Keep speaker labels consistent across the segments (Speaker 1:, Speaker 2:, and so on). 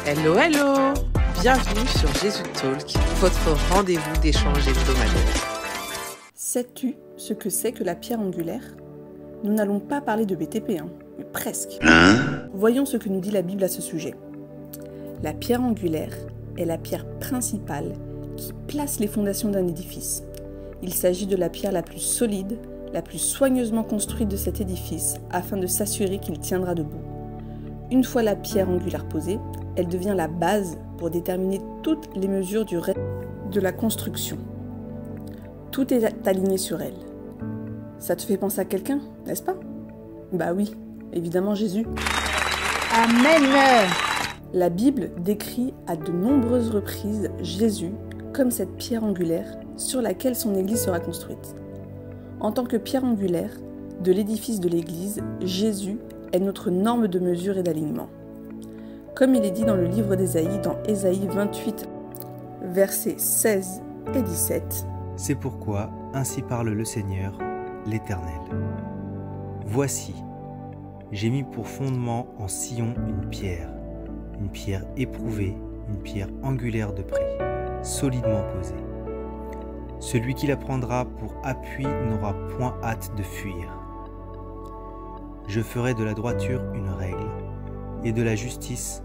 Speaker 1: Hello, hello! Bienvenue sur Jésus Talk, votre rendez-vous d'échange hebdomadaire.
Speaker 2: Sais-tu ce que c'est que la pierre angulaire? Nous n'allons pas parler de BTP, mais presque. Voyons ce que nous dit la Bible à ce sujet. La pierre angulaire est la pierre principale qui place les fondations d'un édifice. Il s'agit de la pierre la plus solide, la plus soigneusement construite de cet édifice afin de s'assurer qu'il tiendra debout. Une fois la pierre angulaire posée, elle devient la base pour déterminer toutes les mesures du reste de la construction. Tout est aligné sur elle. Ça te fait penser à quelqu'un, n'est-ce pas? Bah oui, évidemment Jésus.
Speaker 3: Amen.
Speaker 2: La Bible décrit à de nombreuses reprises Jésus comme cette pierre angulaire sur laquelle son Église sera construite. En tant que pierre angulaire de l'édifice de l'Église, Jésus est notre norme de mesure et d'alignement. Comme il est dit dans le livre d'Ésaïe, dans Ésaïe 28, versets 16 et 17.
Speaker 4: C'est pourquoi, ainsi parle le Seigneur, l'Éternel. Voici, j'ai mis pour fondement en Sion une pierre éprouvée, une pierre angulaire de prix, solidement posée. Celui qui la prendra pour appui n'aura point hâte de fuir. Je ferai de la droiture une règle et de la justice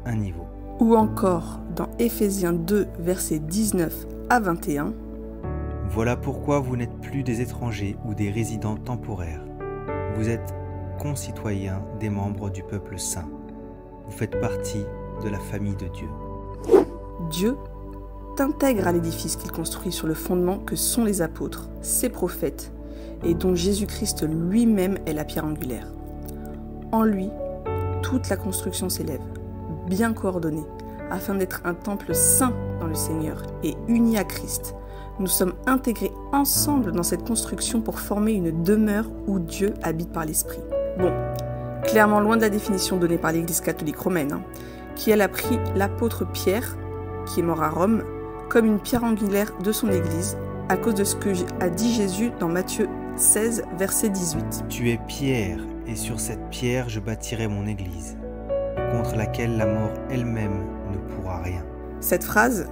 Speaker 4: un niveau.
Speaker 2: Ou encore dans Éphésiens 2, versets 19 à 21.
Speaker 4: Voilà pourquoi vous n'êtes plus des étrangers ou des résidents temporaires. Vous êtes concitoyens des membres du peuple saint. Vous faites partie de la famille de Dieu.
Speaker 2: Dieu t'intègre à l'édifice qu'il construit sur le fondement que sont les apôtres, ses prophètes, et dont Jésus-Christ lui-même est la pierre angulaire. En lui, toute la construction s'élève, bien coordonnée, afin d'être un temple saint dans le Seigneur et uni à Christ. Nous sommes intégrés ensemble dans cette construction pour former une demeure où Dieu habite par l'Esprit. Bon, clairement loin de la définition donnée par l'Église catholique romaine, qui elle a pris l'apôtre Pierre, qui est mort à Rome, comme une pierre angulaire de son Église, à cause de ce que a dit Jésus dans Matthieu 16, verset 18.
Speaker 4: Tu es pierre, et sur cette pierre je bâtirai mon Église, contre laquelle la mort elle-même ne pourra rien.
Speaker 2: Cette phrase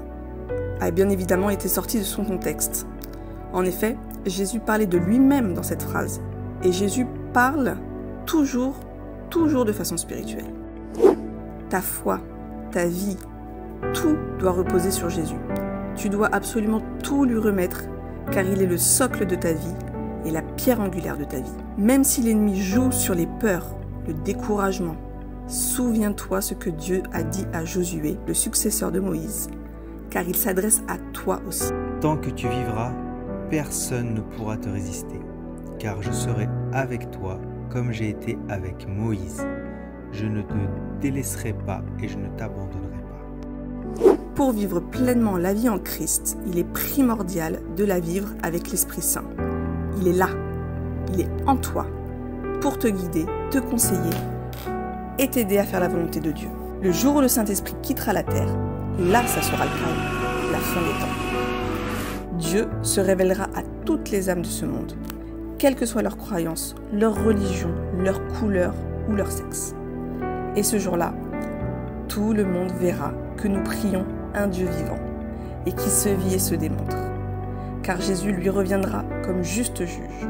Speaker 2: a bien évidemment été sortie de son contexte. En effet, Jésus parlait de lui-même dans cette phrase, et Jésus parle toujours de façon spirituelle. Ta foi, ta vie, tout doit reposer sur Jésus. Tu dois absolument tout lui remettre, car il est le socle de ta vie et la pierre angulaire de ta vie. Même si l'ennemi joue sur les peurs, le découragement, souviens-toi ce que Dieu a dit à Josué, le successeur de Moïse, car il s'adresse à toi aussi.
Speaker 4: Tant que tu vivras, personne ne pourra te résister, car je serai avec toi comme j'ai été avec Moïse. Je ne te délaisserai pas et je ne t'abandonnerai pas.
Speaker 2: Pour vivre pleinement la vie en Christ, il est primordial de la vivre avec l'Esprit Saint. Il est là, il est en toi, pour te guider, te conseiller et t'aider à faire la volonté de Dieu. Le jour où le Saint-Esprit quittera la terre, là ça sera le chaos, la fin des temps. Dieu se révélera à toutes les âmes de ce monde, quelle que soit leur croyance, leur religion, leur couleur ou leur sexe. Et ce jour-là, tout le monde verra que nous prions un Dieu vivant et qui se vit et se démontre. Car Jésus lui reviendra comme juste juge.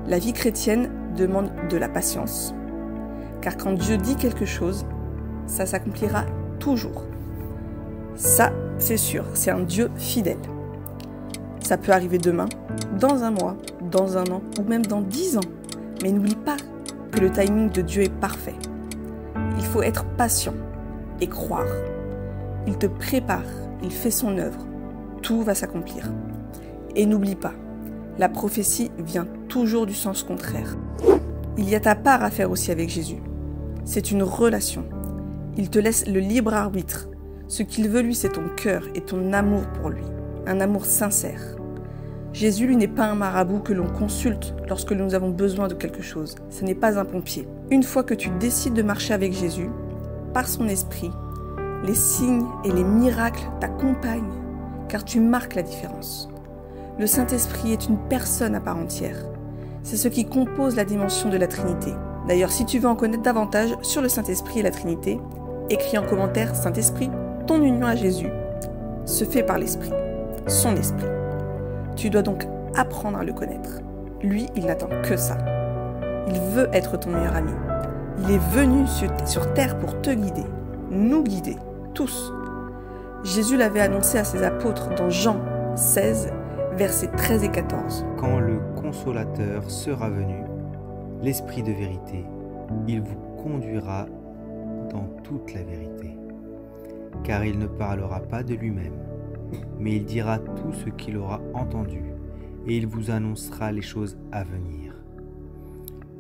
Speaker 2: La vie chrétienne demande de la patience. Car quand Dieu dit quelque chose, ça s'accomplira toujours. Ça, c'est sûr, c'est un Dieu fidèle. Ça peut arriver demain, dans un mois, dans un an ou même dans 10 ans. Mais n'oublie pas que le timing de Dieu est parfait. Il faut être patient et croire. Il te prépare, il fait son œuvre. Tout va s'accomplir. Et n'oublie pas, la prophétie vient toujours du sens contraire. Il y a ta part à faire aussi avec Jésus. C'est une relation. Il te laisse le libre arbitre. Ce qu'il veut, lui, c'est ton cœur et ton amour pour lui. Un amour sincère. Jésus, lui, n'est pas un marabout que l'on consulte lorsque nous avons besoin de quelque chose. Ce n'est pas un pompier. Une fois que tu décides de marcher avec Jésus, par son esprit, les signes et les miracles t'accompagnent, car tu marques la différence. Le Saint-Esprit est une personne à part entière. C'est ce qui compose la dimension de la Trinité. D'ailleurs, si tu veux en connaître davantage sur le Saint-Esprit et la Trinité, écrit en commentaire Saint-Esprit, ton union à Jésus se fait par l'Esprit, son Esprit. Tu dois donc apprendre à le connaître. Lui, il n'attend que ça. Il veut être ton meilleur ami. Il est venu sur terre pour te guider, nous guider, tous. Jésus l'avait annoncé à ses apôtres dans Jean 16, versets 13 et 14.
Speaker 4: Quand le Consolateur sera venu, l'Esprit de vérité, il vous conduira dans toute la vérité. Car il ne parlera pas de lui-même, mais il dira tout ce qu'il aura entendu, et il vous annoncera les choses à venir.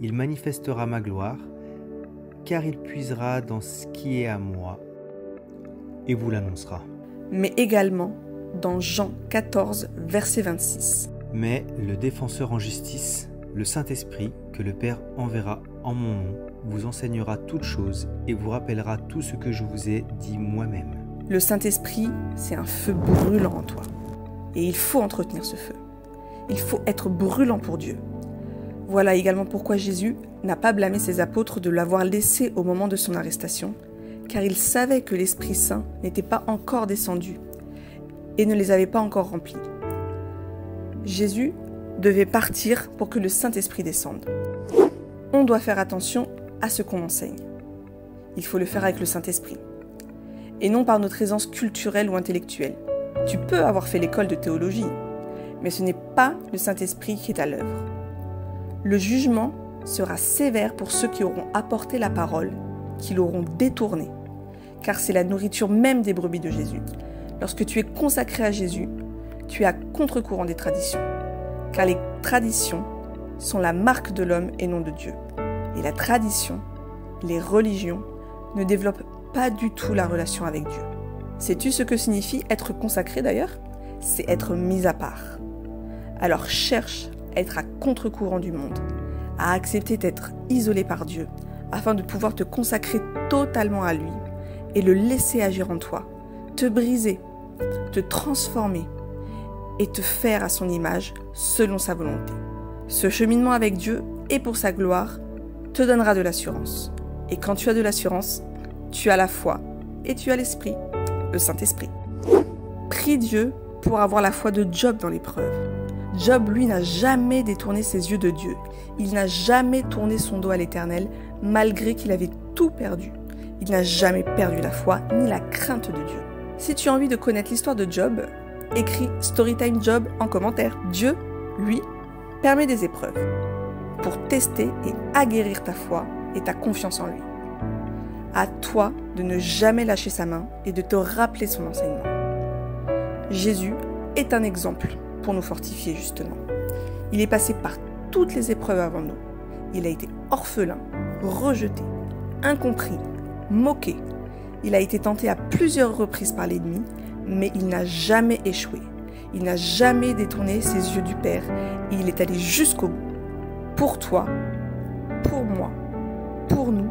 Speaker 4: Il manifestera ma gloire, car il puisera dans ce qui est à moi, et vous l'annoncera.
Speaker 2: Mais également dans Jean 14, verset 26.
Speaker 4: Mais le défenseur en justice, le Saint-Esprit, que le Père enverra en mon nom, vous enseignera toutes choses et vous rappellera tout ce que je vous ai dit moi-même.
Speaker 2: Le Saint-Esprit, c'est un feu brûlant en toi. Et il faut entretenir ce feu. Il faut être brûlant pour Dieu. Voilà également pourquoi Jésus n'a pas blâmé ses apôtres de l'avoir laissé au moment de son arrestation, car il savait que l'Esprit Saint n'était pas encore descendu et ne les avait pas encore remplis. Jésus devait partir pour que le Saint-Esprit descende. On doit faire attention à ce qu'on enseigne. Il faut le faire avec le Saint-Esprit, et non par notre aisance culturelle ou intellectuelle. Tu peux avoir fait l'école de théologie, mais ce n'est pas le Saint-Esprit qui est à l'œuvre. Le jugement sera sévère pour ceux qui auront apporté la parole, qui l'auront détournée, car c'est la nourriture même des brebis de Jésus. Lorsque tu es consacré à Jésus, tu es à contre-courant des traditions, car les traditions sont la marque de l'homme et non de Dieu. Et la tradition, les religions, ne développent pas du tout la relation avec Dieu. Sais-tu ce que signifie être consacré d'ailleurs? C'est être mis à part. Alors cherche à être à contre-courant du monde, à accepter d'être isolé par Dieu, afin de pouvoir te consacrer totalement à lui et le laisser agir en toi, te briser, te transformer et te faire à son image selon sa volonté. Ce cheminement avec Dieu et pour sa gloire te donnera de l'assurance. Et quand tu as de l'assurance, tu as la foi et tu as l'Esprit, le Saint-Esprit. Prie Dieu pour avoir la foi de Job dans l'épreuve. Job, lui, n'a jamais détourné ses yeux de Dieu. Il n'a jamais tourné son dos à l'Éternel, malgré qu'il avait tout perdu. Il n'a jamais perdu la foi ni la crainte de Dieu. Si tu as envie de connaître l'histoire de Job, écris Storytime Job en commentaire. Dieu, lui, permet des épreuves pour tester et aguerrir ta foi et ta confiance en lui. À toi de ne jamais lâcher sa main et de te rappeler son enseignement. Jésus est un exemple pour nous fortifier justement. Il est passé par toutes les épreuves avant nous. Il a été orphelin, rejeté, incompris, moqué. Il a été tenté à plusieurs reprises par l'ennemi, mais il n'a jamais échoué. Il n'a jamais détourné ses yeux du Père et il est allé jusqu'au bout. Pour toi, pour moi, pour nous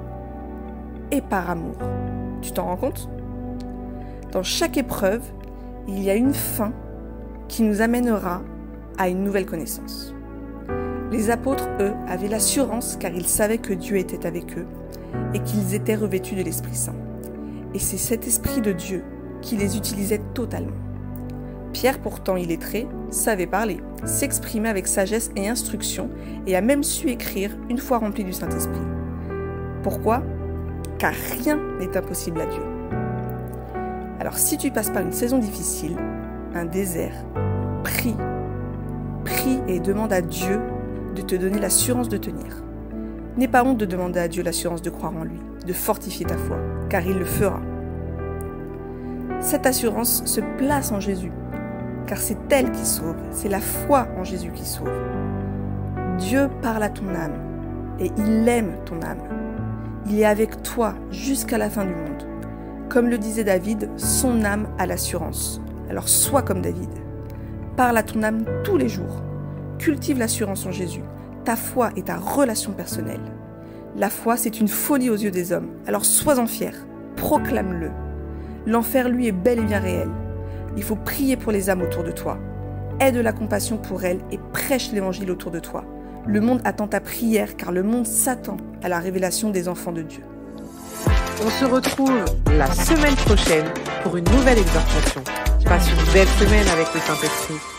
Speaker 2: et par amour. Tu t'en rends compte? Dans chaque épreuve, il y a une fin qui nous amènera à une nouvelle connaissance. Les apôtres, eux, avaient l'assurance car ils savaient que Dieu était avec eux et qu'ils étaient revêtus de l'Esprit Saint. Et c'est cet Esprit de Dieu qui les utilisait totalement. Pierre, pourtant illettré, savait parler, s'exprimer avec sagesse et instruction et a même su écrire une fois rempli du Saint-Esprit. Pourquoi? Car rien n'est impossible à Dieu. Alors si tu passes par une saison difficile, un désert, prie et demande à Dieu de te donner l'assurance de tenir. N'aie pas honte de demander à Dieu l'assurance de croire en lui, de fortifier ta foi, car il le fera. Cette assurance se place en Jésus, car c'est elle qui sauve, c'est la foi en Jésus qui sauve. Dieu parle à ton âme, et il aime ton âme. Il est avec toi jusqu'à la fin du monde. Comme le disait David, son âme a l'assurance. Alors sois comme David. Parle à ton âme tous les jours. Cultive l'assurance en Jésus, ta foi et ta relation personnelle. La foi, c'est une folie aux yeux des hommes. Alors sois-en fier, proclame-le. L'enfer, lui, est bel et bien réel. Il faut prier pour les âmes autour de toi. Aie de la compassion pour elles et prêche l'évangile autour de toi. Le monde attend ta prière car le monde s'attend à la révélation des enfants de Dieu.
Speaker 1: On se retrouve la semaine prochaine pour une nouvelle exhortation. Passe une belle semaine avec le Saint-Esprit.